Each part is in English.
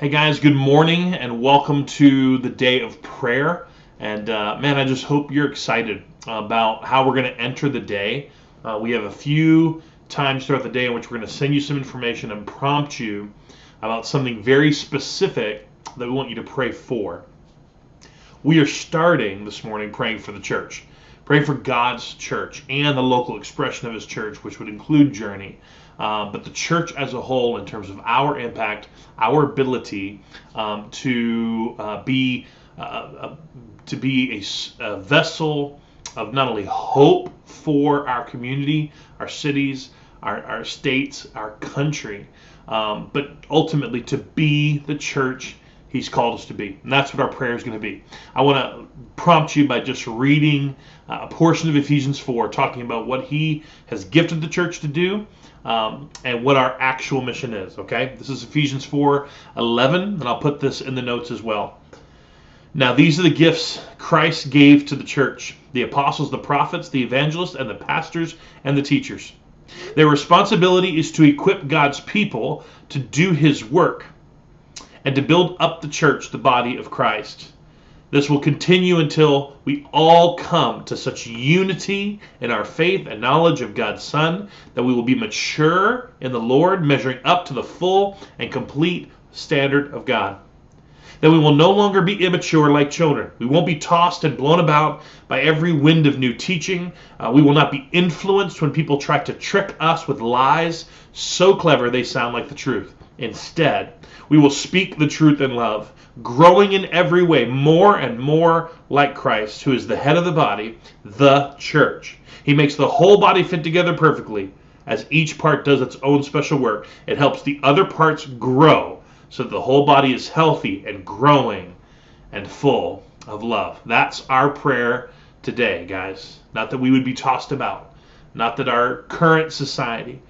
Hey guys, good morning and welcome to the day of prayer. And man, I just hope you're excited about how we're going to enter the day. We have a few times throughout the day in which we're going to send you some information and prompt you about something very specific that we want you to pray for. We are starting this morning praying for the church, praying for God's church and the local expression of His church, which would include Journey. But the church as a whole, in terms of our impact, our ability to be a vessel of not only hope for our community, our cities, our states, our country, but ultimately to be the church He's called us to be. And that's what our prayer is going to be. I want to prompt you by just reading a portion of Ephesians 4, talking about what He has gifted the church to do, and what our actual mission is, okay? This is Ephesians 4:11, and I'll put this in the notes as well. Now these are the gifts Christ gave to the church: the apostles, the prophets, the evangelists, and the pastors and the teachers. Their responsibility is to equip God's people to do His work and to build up the church, the body of Christ. This will continue until we all come to such unity in our faith and knowledge of God's Son that we will be mature in the Lord, measuring up to the full and complete standard of God. That we will no longer be immature like children. We won't be tossed and blown about by every wind of new teaching. We will not be influenced when people try to trick us with lies so clever they sound like the truth. Instead, we will speak the truth in love, growing in every way more and more like Christ, who is the head of the body, the church. He makes the whole body fit together perfectly. As each part does its own special work, it helps the other parts grow so that the whole body is healthy and growing and full of love. That's our prayer today, guys. Not that we would be tossed about, not that our current society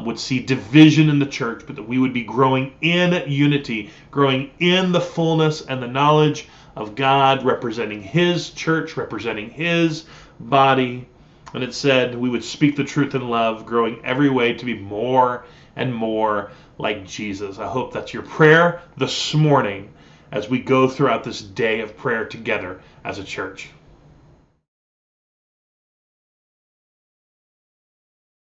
would see division in the church, but that we would be growing in unity, growing in the fullness and the knowledge of God, representing His church, representing His body. And it said we would speak the truth in love, growing every way to be more and more like Jesus. I hope that's your prayer this morning as we go throughout this day of prayer together as a church.